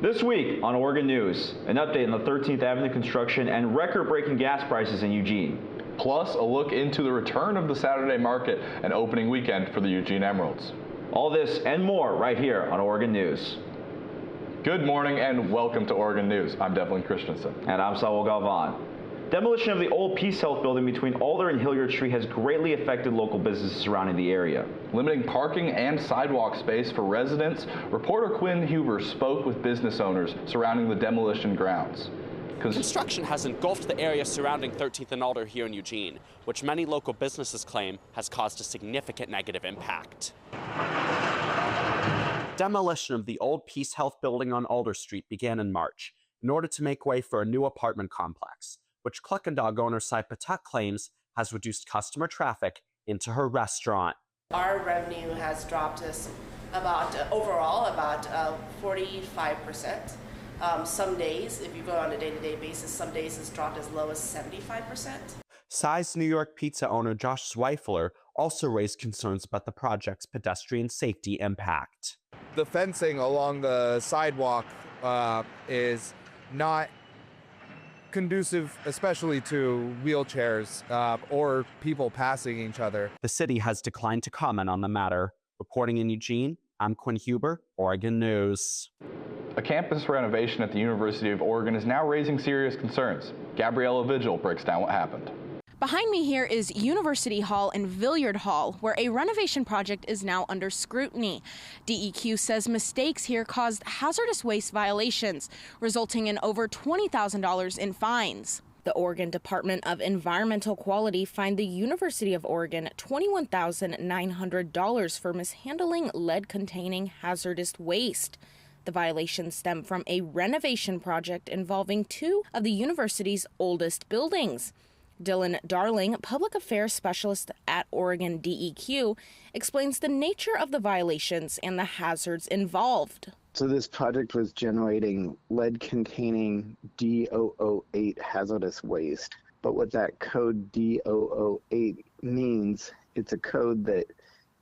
This week on Oregon News, an update on the 13th Avenue construction and record-breaking gas prices in Eugene. Plus, a look into the return of the Saturday market and opening weekend for the Eugene Emeralds. All this and more right here on Oregon News. Good morning and welcome to Oregon News. I'm Devlin Christensen. And I'm Saul Galvan. Demolition of the old Peace Health building between Alder and Hilliard Street has greatly affected local businesses surrounding the area. Limiting parking and sidewalk space for residents, reporter Quinn Huber spoke with business owners surrounding the demolition grounds. Construction has engulfed the area surrounding 13th and Alder here in Eugene, which many local businesses claim has caused a significant negative impact. Demolition of the old Peace Health building on Alder Street began in March in order to make way for a new apartment complex, which Cluck and Dog owner Sai Patak claims has reduced customer traffic into her restaurant. Our revenue has dropped us overall about 45%. Some days, if you go on a day-to-day basis, some days it's dropped as low as 75%. Sai's New York pizza owner Josh Zweifler also raised concerns about the project's pedestrian safety impact. The fencing along the sidewalk is not conducive, especially to wheelchairs or people passing each other. The city has declined to comment on the matter. Reporting in Eugene, I'm Quinn Huber, Oregon News. A campus renovation at the University of Oregon is now raising serious concerns. Gabriella Vigil breaks down what happened. Behind me here is University Hall and Villiard Hall, where a renovation project is now under scrutiny. DEQ says mistakes here caused hazardous waste violations, resulting in over $20,000 in fines. The Oregon Department of Environmental Quality fined the University of Oregon $21,900 for mishandling lead-containing hazardous waste. The violations stem from a renovation project involving two of the university's oldest buildings. Dylan Darling, public affairs specialist at Oregon DEQ, explains the nature of the violations and the hazards involved. So this project was generating lead-containing D008 hazardous waste. But what that code D008 means, it's a code that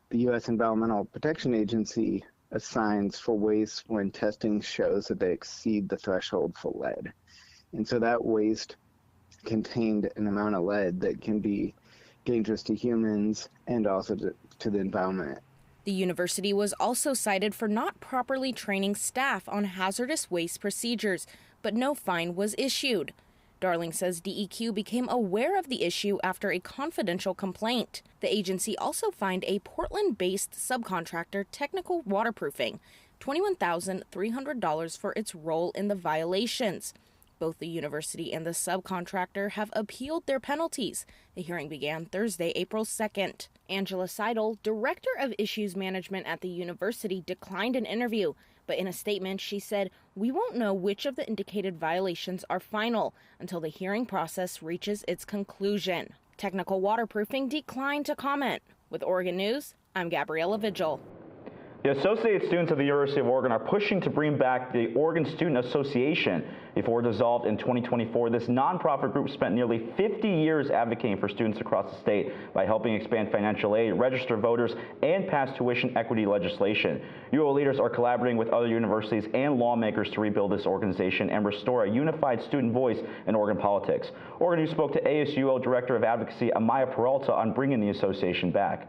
the U.S. Environmental Protection Agency assigns for waste when testing shows that they exceed the threshold for lead. And so that waste contained an amount of lead that can be dangerous to humans and also to the environment. The university was also cited for not properly training staff on hazardous waste procedures, but no fine was issued. Darling says DEQ became aware of the issue after a confidential complaint. The agency also fined a Portland-based subcontractor Technical Waterproofing $21,300 for its role in the violations. Both the university and the subcontractor have appealed their penalties. The hearing began Thursday, April 2nd. Angela Seidel, director of issues management at the university, declined an interview. But in a statement, she said, "We won't know which of the indicated violations are final until the hearing process reaches its conclusion." Technical Waterproofing declined to comment. With Oregon News, I'm Gabriella Vigil. The Associated Students of the University of Oregon are pushing to bring back the Oregon Student Association. Before dissolved in 2024, this nonprofit group spent nearly 50 years advocating for students across the state by helping expand financial aid, register voters, and pass tuition equity legislation. UO leaders are collaborating with other universities and lawmakers to rebuild this organization and restore a unified student voice in Oregon politics. Oregon News spoke to ASUO Director of Advocacy Amaya Peralta on bringing the association back.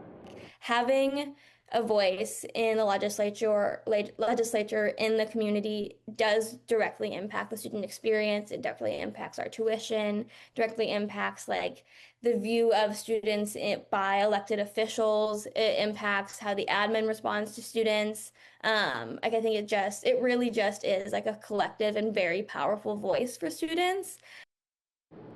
Having a voice in the legislature in the community does directly impact the student experience. It directly impacts our tuition, directly impacts like the view of students by elected officials. It impacts how the admin responds to students. I think it really just is like a collective and very powerful voice for students.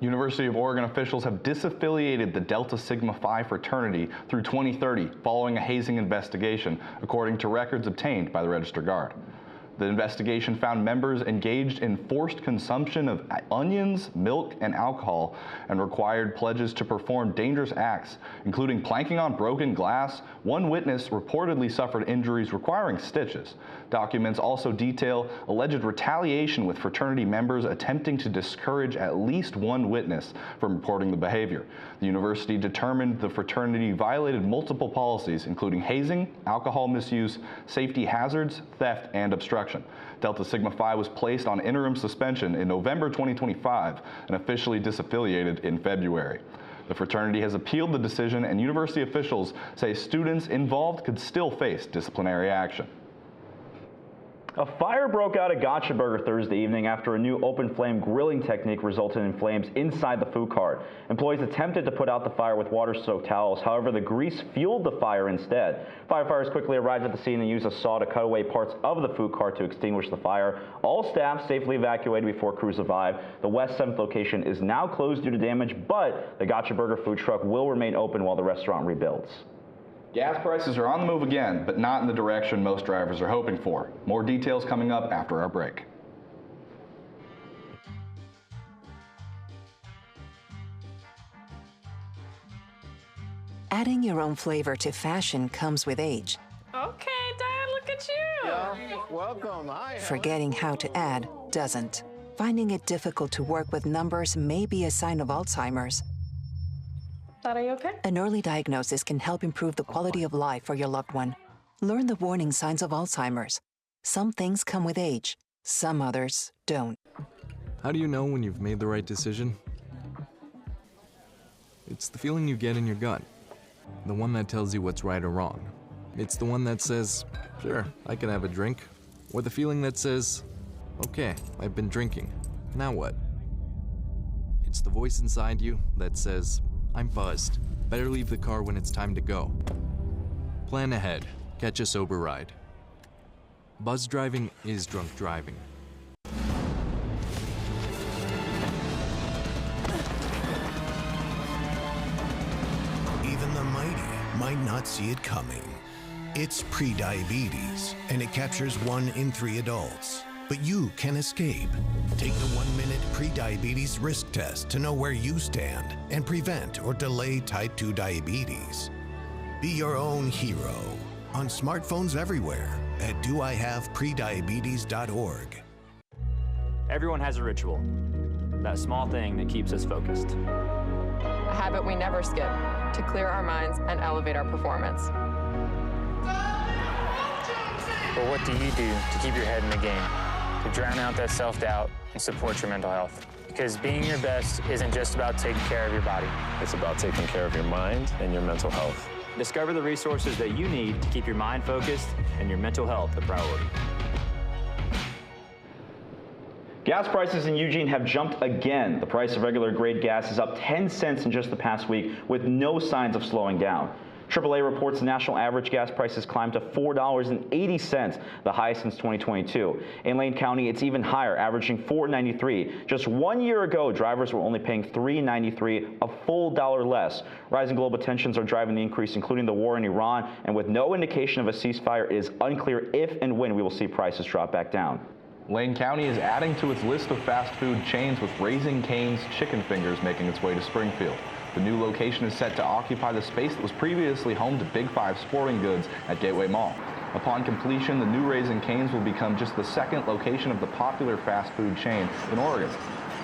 University of Oregon officials have disaffiliated the Delta Sigma Phi fraternity through 2030 following a hazing investigation, according to records obtained by the Register Guard. The investigation found members engaged in forced consumption of onions, milk, and alcohol, and required pledges to perform dangerous acts, including planking on broken glass. One witness reportedly suffered injuries requiring stitches. Documents also detail alleged retaliation, with fraternity members attempting to discourage at least one witness from reporting the behavior. The university determined the fraternity violated multiple policies, including hazing, alcohol misuse, safety hazards, theft, and obstruction. construction. Delta Sigma Phi was placed on interim suspension in November 2025 and officially disaffiliated in February. The fraternity has appealed the decision, and university officials say students involved could still face disciplinary action. A fire broke out at Gotcha Burger Thursday evening after a new open flame grilling technique resulted in flames inside the food cart. Employees attempted to put out the fire with water-soaked towels. However, the grease fueled the fire instead. Firefighters quickly arrived at the scene and used a saw to cut away parts of the food cart to extinguish the fire. All staff safely evacuated before crews arrived. The West 7th location is now closed due to damage, but the Gotcha Burger food truck will remain open while the restaurant rebuilds. Gas prices are on the move again, but not in the direction most drivers are hoping for. More details coming up after our break. Adding your own flavor to fashion comes with age. Okay, Dad, look at you. Yeah, welcome. Hi. Forgetting how to add doesn't. Finding it difficult to work with numbers may be a sign of Alzheimer's. Dad, are you okay? An early diagnosis can help improve the quality of life for your loved one. Learn the warning signs of Alzheimer's. Some things come with age, some others don't. How do you know when you've made the right decision? It's the feeling you get in your gut. The one that tells you what's right or wrong. It's the one that says, sure, I can have a drink. Or the feeling that says, okay, I've been drinking. Now what? It's the voice inside you that says, I'm buzzed. Better leave the car when it's time to go. Plan ahead. Catch a sober ride. Buzz driving is drunk driving. Even the mighty might not see it coming. It's prediabetes, and it captures 1 in 3 adults. But you can escape. Take the 1-minute prediabetes risk test to know where you stand and prevent or delay type 2 diabetes. Be your own hero on smartphones everywhere at doihaveprediabetes.org. Everyone has a ritual, that small thing that keeps us focused. A habit we never skip to clear our minds and elevate our performance. But what do you do to keep your head in the game? To drown out that self-doubt and support your mental health. Because being your best isn't just about taking care of your body. It's about taking care of your mind and your mental health. Discover the resources that you need to keep your mind focused and your mental health a priority. Gas prices in Eugene have jumped again. The price of regular grade gas is up 10 cents in just the past week with no signs of slowing down. AAA reports the national average gas prices climbed to $4.80, the highest since 2022. In Lane County, it's even higher, averaging $4.93. Just 1 year ago, drivers were only paying $3.93, a full dollar less. Rising global tensions are driving the increase, including the war in Iran, and with no indication of a ceasefire, it is unclear if and when we will see prices drop back down. Lane County is adding to its list of fast food chains, with Raising Cane's Chicken Fingers making its way to Springfield. The new location is set to occupy the space that was previously home to Big 5 Sporting Goods at Gateway Mall. Upon completion, the new Raising Cane's will become just the second location of the popular fast food chain in Oregon.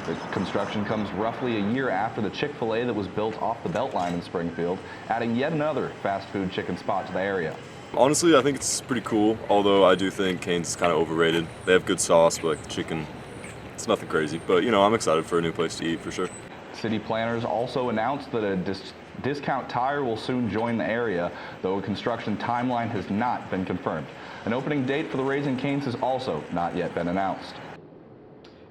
The construction comes roughly a year after the Chick-fil-A that was built off the Beltline in Springfield, adding yet another fast food chicken spot to the area. Honestly, I think it's pretty cool, although I do think Cane's is kind of overrated. They have good sauce, but like chicken, it's nothing crazy. But, you know, I'm excited for a new place to eat for sure. City planners also announced that a Discount Tire will soon join the area, though a construction timeline has not been confirmed. An opening date for the Raising Cane's has also not yet been announced.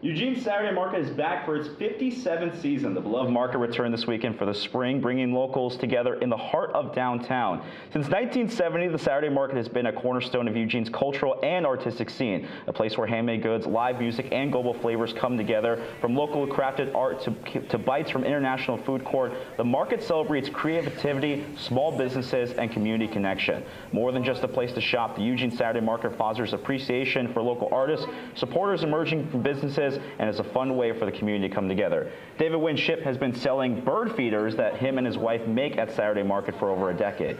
Eugene's Saturday Market is back for its 57th season. The beloved market returned this weekend for the spring, bringing locals together in the heart of downtown. Since 1970, the Saturday Market has been a cornerstone of Eugene's cultural and artistic scene, a place where handmade goods, live music, and global flavors come together. From local crafted art to bites from international food court, the market celebrates creativity, small businesses, and community connection. More than just a place to shop, the Eugene Saturday Market fosters appreciation for local artists, supporters emerging from businesses, and is a fun way for the community to come together. David Winship has been selling bird feeders that him and his wife make at Saturday Market for over a decade.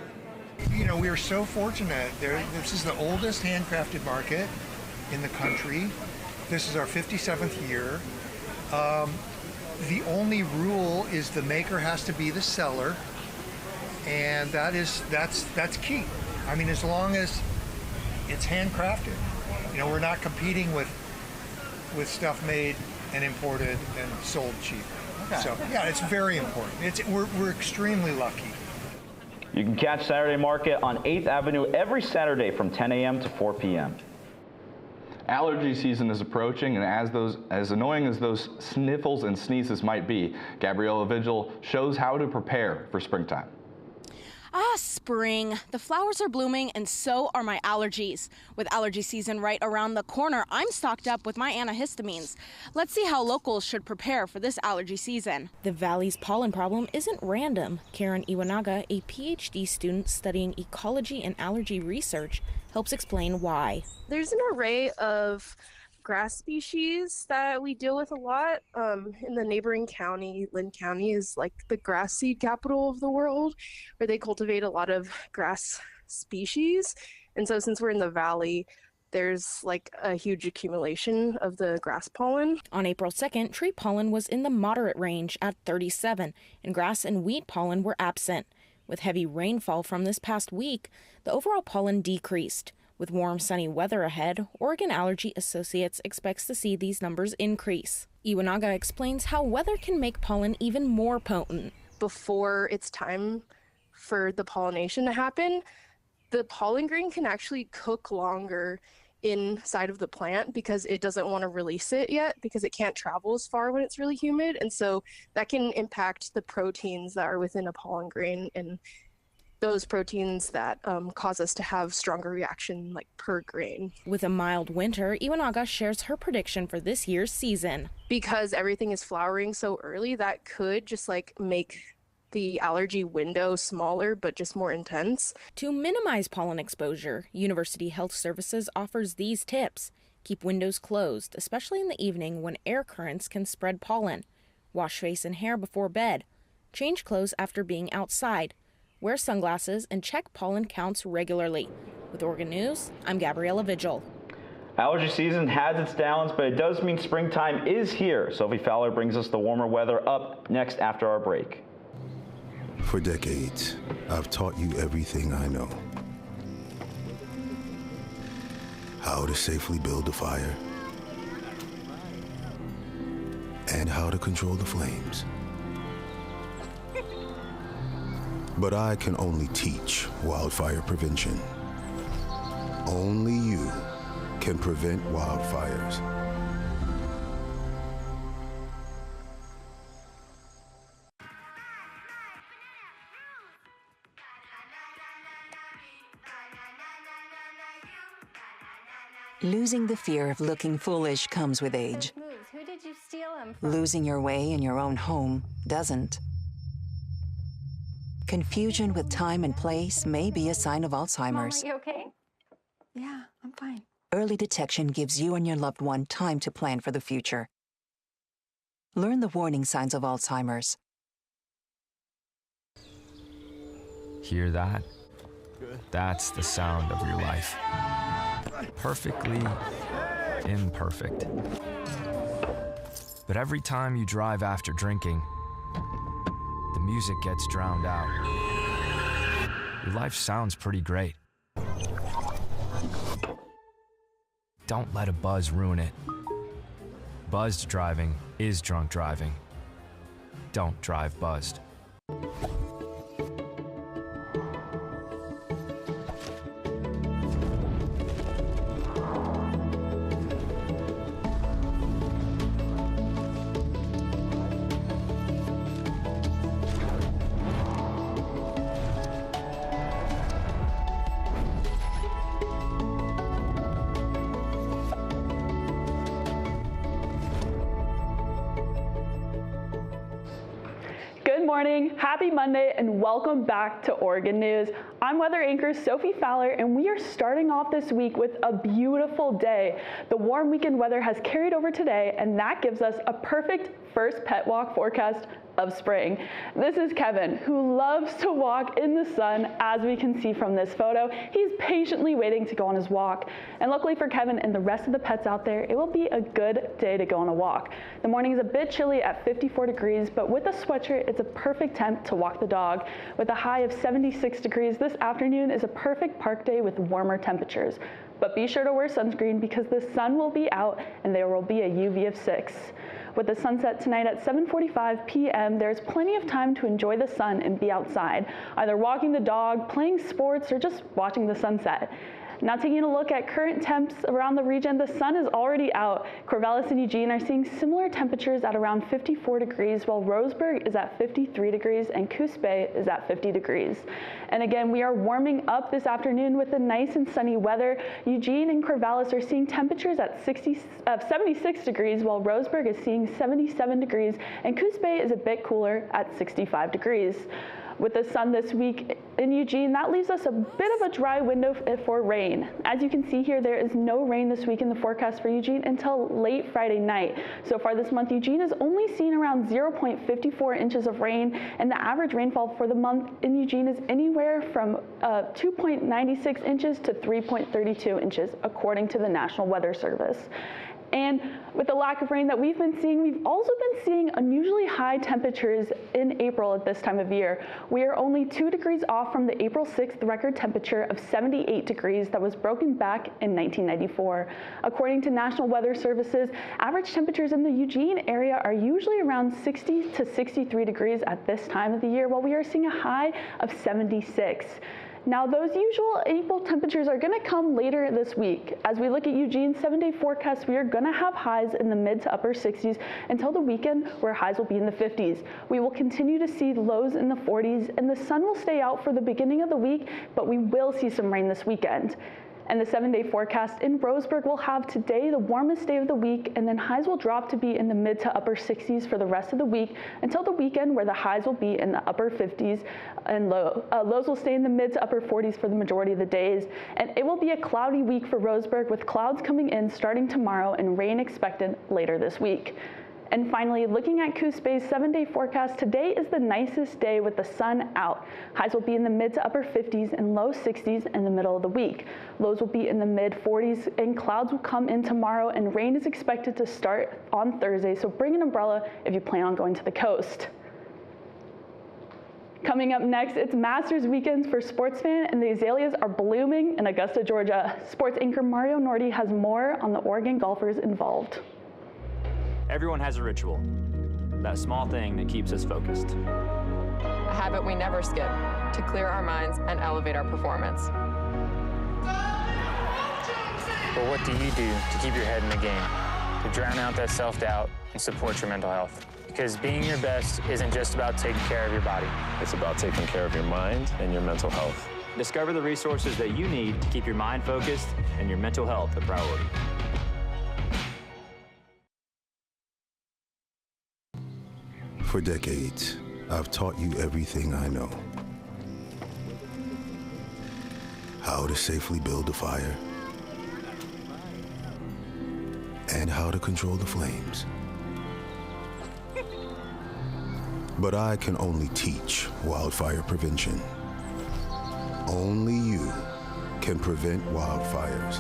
You know, we are so fortunate. This is the oldest handcrafted market in the country. This is our 57th year. The only rule is the maker has to be the seller, and that's key. I mean, as long as it's handcrafted, You know, we're not competing with stuff made and imported and sold cheap. Okay. So yeah, it's very important. We're extremely lucky. You can catch Saturday Market on 8th Avenue every Saturday from 10 a.m. to 4 p.m. Allergy season is approaching, and as annoying as those sniffles and sneezes might be, Gabriella Vigil shows how to prepare for springtime. Ah, spring. The flowers are blooming and so are my allergies. With allergy season right around the corner, I'm stocked up with my antihistamines. Let's see how locals should prepare for this allergy season. The Valley's pollen problem isn't random. Karen Iwanaga, a PhD student studying ecology and allergy research, helps explain why. There's an array of grass species that we deal with a lot. In the neighboring county, Lynn County is like the grass seed capital of the world, where they cultivate a lot of grass species. And so since we're in the valley, there's like a huge accumulation of the grass pollen. On April 2nd, tree pollen was in the moderate range at 37, and grass and wheat pollen were absent. With heavy rainfall from this past week, the overall pollen decreased. With warm, sunny weather ahead, Oregon Allergy Associates expects to see these numbers increase. Iwanaga explains how weather can make pollen even more potent. Before it's time for the pollination to happen, the pollen grain can actually cook longer inside of the plant because it doesn't want to release it yet because it can't travel as far when it's really humid. And so that can impact the proteins that are within a pollen grain and those proteins that cause us to have stronger reaction like per grain. With a mild winter, Iwanaga shares her prediction for this year's season. Because everything is flowering so early, that could just like make the allergy window smaller but just more intense. To minimize pollen exposure, University Health Services offers these tips. Keep windows closed, especially in the evening when air currents can spread pollen. Wash face and hair before bed. Change clothes after being outside. Wear sunglasses and check pollen counts regularly. With Oregon News, I'm Gabriella Vigil. Allergy season has its downs, but it does mean springtime is here. Sophie Fowler brings us the warmer weather up next after our break. For decades, I've taught you everything I know. How to safely build a fire, and how to control the flames. But I can only teach wildfire prevention. Only you can prevent wildfires. Losing the fear of looking foolish comes with age. Who did you steal him from? Losing your way in your own home doesn't. Confusion with time and place may be a sign of Alzheimer's. Mom, are you okay? Yeah, I'm fine. Early detection gives you and your loved one time to plan for the future. Learn the warning signs of Alzheimer's. Hear that? That's the sound of your life. Perfectly imperfect. But every time you drive after drinking, the music gets drowned out. Your life sounds pretty great. Don't let a buzz ruin it. Buzzed driving is drunk driving. Don't drive buzzed. Good morning, happy Monday, and welcome back to Oregon News. I'm weather anchor Sophie Fowler, and we are starting off this week with a beautiful day. The warm weekend weather has carried over today, and that gives us a perfect first pet walk forecast of spring. This is Kevin, who loves to walk in the sun, as we can see from this photo. He's patiently waiting to go on his walk. And luckily for Kevin and the rest of the pets out there, it will be a good day to go on a walk. The morning is a bit chilly at 54 degrees, but with a sweatshirt, it's a perfect temp to walk the dog. With a high of 76 degrees, this afternoon is a perfect park day with warmer temperatures. But be sure to wear sunscreen because the sun will be out and there will be a UV of 6. With the sunset tonight at 7:45 p.m., there's plenty of time to enjoy the sun and be outside, either walking the dog, playing sports, or just watching the sunset. Now taking a look at current temps around the region, the sun is already out. Corvallis and Eugene are seeing similar temperatures at around 54 degrees, while Roseburg is at 53 degrees and Coos Bay is at 50 degrees. And again, we are warming up this afternoon with the nice and sunny weather. Eugene and Corvallis are seeing temperatures at 76 degrees, while Roseburg is seeing 77 degrees, and Coos Bay is a bit cooler at 65 degrees. With the sun this week in Eugene, that leaves us a bit of a dry window for rain. As you can see here, there is no rain this week in the forecast for Eugene until late Friday night. So far this month, Eugene has only seen around 0.54 inches of rain, and the average rainfall for the month in Eugene is anywhere from 2.96 inches to 3.32 inches, according to the National Weather Service. And with the lack of rain that we've been seeing, we've also been seeing unusually high temperatures in April at this time of year. We are only 2 degrees off from the April 6th record temperature of 78 degrees that was broken back in 1994. According to National Weather Services, average temperatures in the Eugene area are usually around 60 to 63 degrees at this time of the year, while we are seeing a high of 76. Now, those usual April temperatures are going to come later this week. As we look at Eugene's 7-day forecast, we are going to have highs in the mid to upper 60s until the weekend, where highs will be in the 50s. We will continue to see lows in the 40s, and the sun will stay out for the beginning of the week, but we will see some rain this weekend. And the 7-day forecast in Roseburg will have today the warmest day of the week, and then highs will drop to be in the mid to upper 60s for the rest of the week until the weekend, where the highs will be in the upper 50s and lows will stay in the mid to upper 40s for the majority of the days. And it will be a cloudy week for Roseburg, with clouds coming in starting tomorrow and rain expected later this week. And finally, looking at Coos Bay's 7-day forecast, today is the nicest day with the sun out. Highs will be in the mid to upper 50s and low 60s in the middle of the week. Lows will be in the mid 40s, and clouds will come in tomorrow, and rain is expected to start on Thursday, so bring an umbrella if you plan on going to the coast. Coming up next, it's Masters weekends for sports fans, and the azaleas are blooming in Augusta, Georgia. Sports anchor Mario Nordi has more on the Oregon golfers involved. Everyone has a ritual, that small thing that keeps us focused. A habit we never skip to clear our minds and elevate our performance. But what do you do to keep your head in the game, to drown out that self-doubt and support your mental health? Because being your best isn't just about taking care of your body. It's about taking care of your mind and your mental health. Discover the resources that you need to keep your mind focused and your mental health a priority. For decades, I've taught you everything I know. How to safely build a fire, and how to control the flames. But I can only teach wildfire prevention. Only you can prevent wildfires.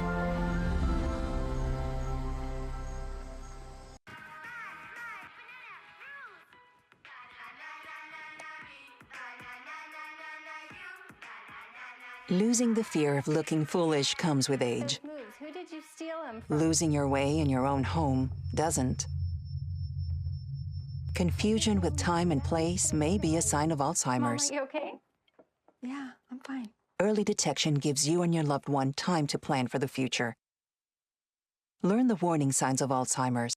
Losing the fear of looking foolish comes with age. Who did you steal them from? Losing your way in your own home doesn't. Confusion with time and place may be a sign of Alzheimer's. Mom, are you okay? Yeah, I'm fine. Early detection gives you and your loved one time to plan for the future. Learn the warning signs of Alzheimer's.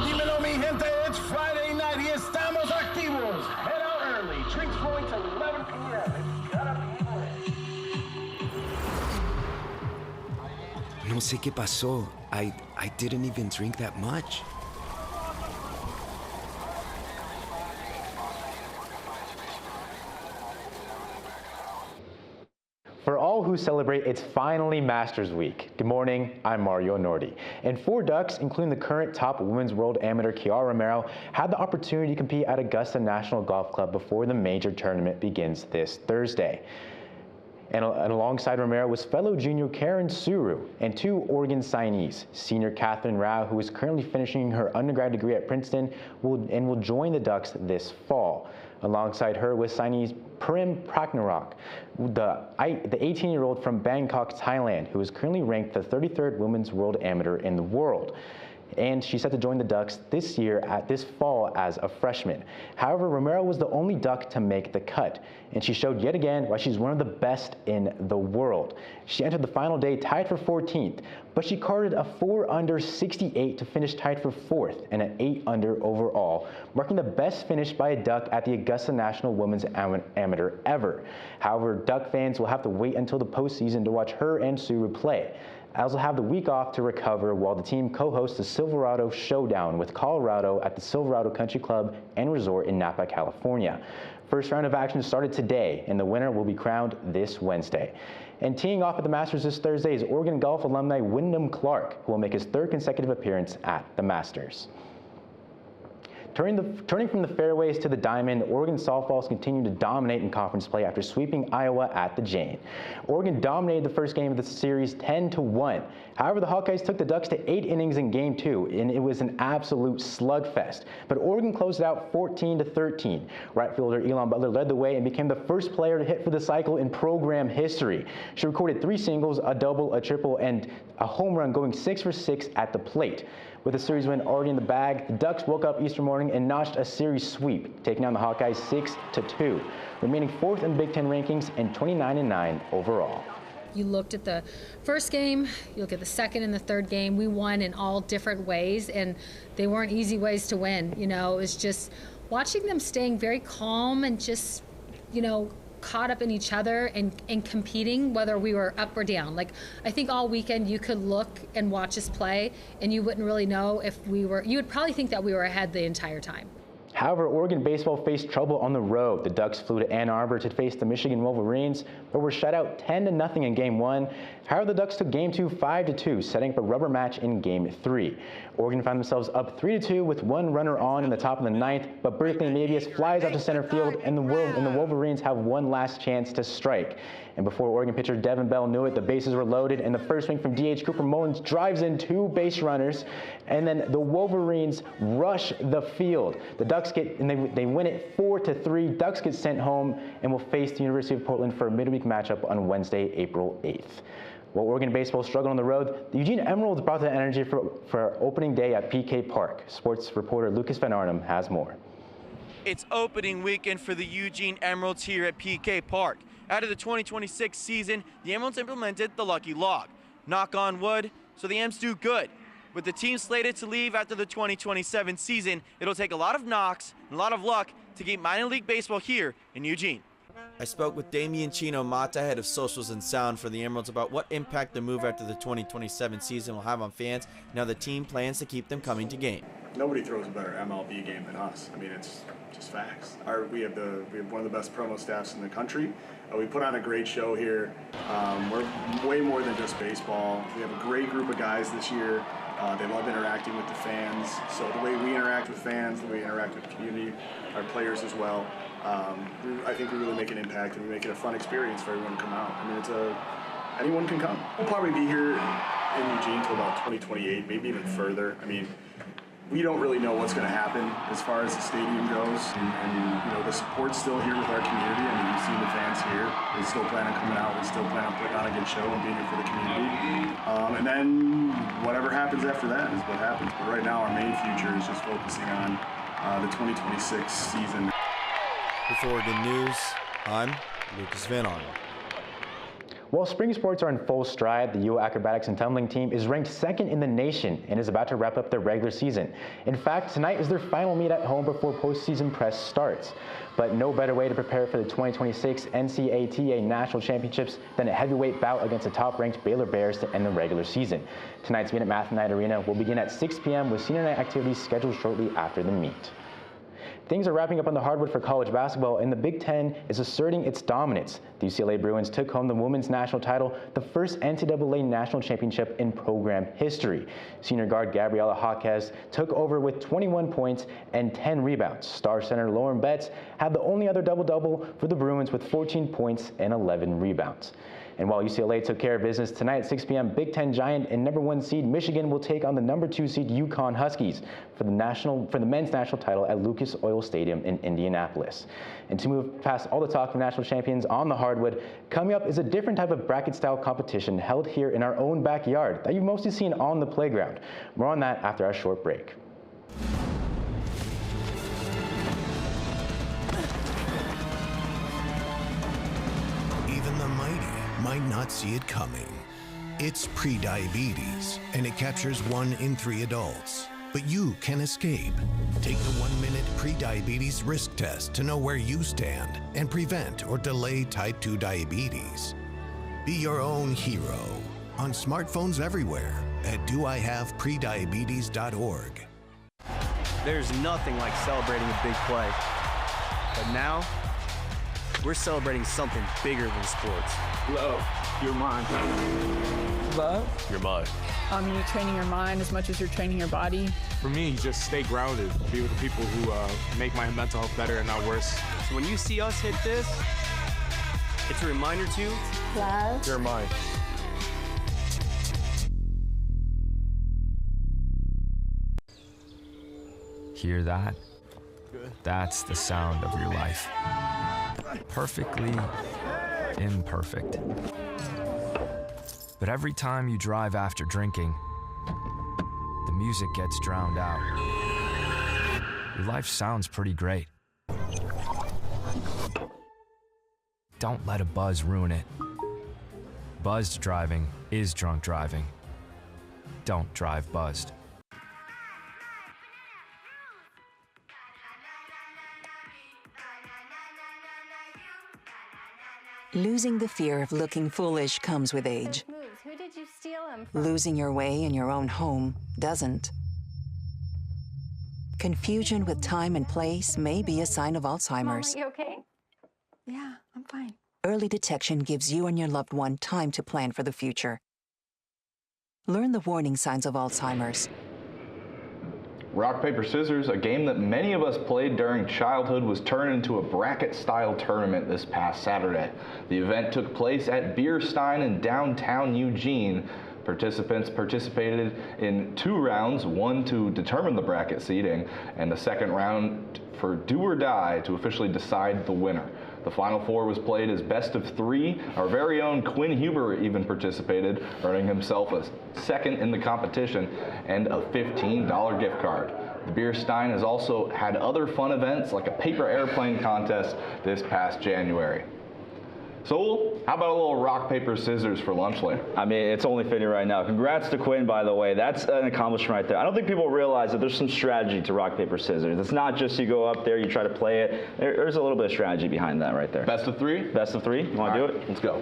Dímelo, mi gente, it's Friday night y estamos activos. Head out early. Drinks flowing till 11 p.m. It's gotta be lit. No sé qué pasó. I didn't even drink that much. For all who celebrate, it's finally Masters Week. Good morning, I'm Mario Nordi. And 4 Ducks, including the current top women's world amateur Kiara Romero, had the opportunity to compete at Augusta National Golf Club before the major tournament begins this Thursday. And alongside Romero was fellow junior Karen Suru and 2 Oregon signees. Senior Catherine Rao, who is currently finishing her undergrad degree at Princeton, will join the Ducks this fall. Alongside her was signees Prim Praknarok, the 18-year-old from Bangkok, Thailand, who is currently ranked the 33rd women's world amateur in the world. And she's set to join the Ducks this fall as a freshman. However, Romero was the only Duck to make the cut, and she showed yet again why she's one of the best in the world. She entered the final day tied for 14th, but she carded a 4-under 68 to finish tied for 4th and an 8-under overall, marking the best finish by a Duck at the Augusta National Women's Amateur ever. However, Duck fans will have to wait until the postseason to watch her and Suru play, as will have the week off to recover while the team co-hosts the Silverado Showdown with Colorado at the Silverado Country Club and Resort in Napa, California. First round of action started today, and the winner will be crowned this Wednesday. And teeing off at the Masters this Thursday is Oregon golf alumni Wyndham Clark, who will make his 3rd consecutive appearance at the Masters. Turning from the fairways to the diamond, Oregon softballs continue to dominate in conference play after sweeping Iowa at the Jane. Oregon dominated the first game of the series 10-1. However, the Hawkeyes took the Ducks to 8 innings in Game 2, and it was an absolute slugfest. But Oregon closed it out 14-13. Right fielder Elon Butler led the way and became the first player to hit for the cycle in program history. She recorded 3 singles, a double, a triple, and a home run, going 6 for 6 at the plate. With the series win already in the bag, the Ducks woke up Easter morning and notched a series sweep, taking down the Hawkeyes 6-2, remaining 4th in Big Ten rankings and 29-9 overall. You looked at the first game, you look at the second and the third game. We won in all different ways, and they weren't easy ways to win. You know, it was just watching them staying very calm and just, you know, caught up in each other and competing, whether we were up or down. Like, I think all weekend you could look and watch us play and you wouldn't really know if we were, you would probably think that we were ahead the entire time. However, Oregon baseball faced trouble on the road. The Ducks flew to Ann Arbor to face the Michigan Wolverines, but were shut out 10-0 in Game 1. However, the Ducks took Game 2 5-2, setting up a rubber match in Game 3. Oregon found themselves up 3-2 with 1 runner on in the top of the 9th, but Berkeley Mabius flies out to center field, and the Wolverines have one last chance to strike. And before Oregon pitcher Devin Bell knew it, the bases were loaded, and the first swing from DH Cooper Mullins drives in 2 base runners, and then the Wolverines rush the field. The Ducks they win it 4-3. Ducks get sent home and will face the University of Portland for a midweek matchup on Wednesday, April 8th. While Oregon baseball struggled on the road, the Eugene Emeralds brought the energy for opening day at PK Park. Sports reporter Lucas Van Arnhem has more. It's opening weekend for the Eugene Emeralds here at PK Park. Out of the 2026 season, the Emeralds implemented the Lucky Log. Knock on wood, so the Ems do good. With the team slated to leave after the 2027 season, it'll take a lot of knocks and a lot of luck to keep minor league baseball here in Eugene. I spoke with Damian Chino Mata, head of socials and sound for the Emeralds, about what impact the move after the 2027 season will have on fans, and how the team plans to keep them coming to game. Nobody throws a better MLB game than us. I mean, it's just facts. We have one of the best promo staffs in the country. We put on a great show here. We're way more than just baseball. We have a great group of guys this year. They love interacting with the fans. So the way we interact with fans, the way we interact with the community, our players as well, I think we really make an impact, and we make it a fun experience for everyone to come out. I mean, anyone can come. We'll probably be here in Eugene till about 2028, maybe even further. I mean, we don't really know what's going to happen as far as the stadium goes, and you know, the support's still here with our community. I mean, you've seen the fans here. They still plan on coming out. We still plan on putting on a good show and being here for the community. And then whatever happens after that is what happens. But right now, our main future is just focusing on the 2026 season. With Oregon News, I'm Lucas Van Arnhem. While spring sports are in full stride, the UO acrobatics and tumbling team is ranked 2nd in the nation and is about to wrap up their regular season. In fact, tonight is their final meet at home before postseason press starts. But no better way to prepare for the 2026 NCATA National Championships than a heavyweight bout against the top-ranked Baylor Bears to end the regular season. Tonight's meet at Math Night Arena will begin at 6 p.m. with senior night activities scheduled shortly after the meet. Things are wrapping up on the hardwood for college basketball, and the Big Ten is asserting its dominance. The UCLA Bruins took home the women's national title, the first NCAA national championship in program history. Senior guard Gabriella Jaquez took over with 21 points and 10 rebounds. Star center Lauren Betts had the only other double-double for the Bruins with 14 points and 11 rebounds. And while UCLA took care of business tonight at 6 p.m., Big Ten giant and #1 seed Michigan will take on the #2 seed UConn Huskies for the men's national title at Lucas Oil Stadium in Indianapolis. And to move past all the talk of national champions on the hardwood, coming up is a different type of bracket-style competition held here in our own backyard that you've mostly seen on the playground. More on that after our short break. Even the mighty might not see it coming. It's prediabetes, and it captures 1 in 3 adults. But you can escape. Take the 1-minute prediabetes risk test to know where you stand and prevent or delay type 2 diabetes. Be your own hero on smartphones everywhere at doihaveprediabetes.org. There's nothing like celebrating a big play. But now, we're celebrating something bigger than sports. Love, your mind. Love? Your mind. You're training your mind as much as you're training your body. For me, just stay grounded. Be with the people who make my mental health better and not worse. So when you see us hit this, it's a reminder to love your mind. Hear that? That's the sound of your life. Perfectly imperfect. But every time you drive after drinking, the music gets drowned out. Your life sounds pretty great. Don't let a buzz ruin it. Buzzed driving is drunk driving. Don't drive buzzed. Losing the fear of looking foolish comes with age. Who did you steal him from? Losing your way in your own home doesn't. Confusion with time and place may be a sign of Alzheimer's. Mom, are you okay? Yeah, I'm fine. Early detection gives you and your loved one time to plan for the future. Learn the warning signs of Alzheimer's. Rock, paper, scissors, a game that many of us played during childhood, was turned into a bracket-style tournament this past Saturday. The event took place at Beer Stein in downtown Eugene. Participants participated in 2 rounds, one to determine the bracket seeding, and the second round for do or die to officially decide the winner. The Final Four was played as best of 3. Our very own Quinn Huber even participated, earning himself a second in the competition and a $15 gift card. The Beer Stein has also had other fun events like a paper airplane contest this past January. So, how about a little rock, paper, scissors for lunch later? I mean, it's only fitting right now. Congrats to Quinn, by the way. That's an accomplishment right there. I don't think people realize that there's some strategy to rock, paper, scissors. It's not just you go up there, you try to play it. There's a little bit of strategy behind that right there. Best of 3? Best of 3. You want to do it? Let's go.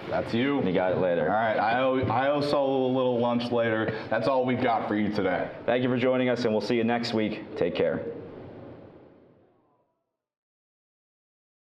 That's you. You got it later. All right, I owe Saul a little lunch later. That's all we've got for you today. Thank you for joining us, and we'll see you next week. Take care.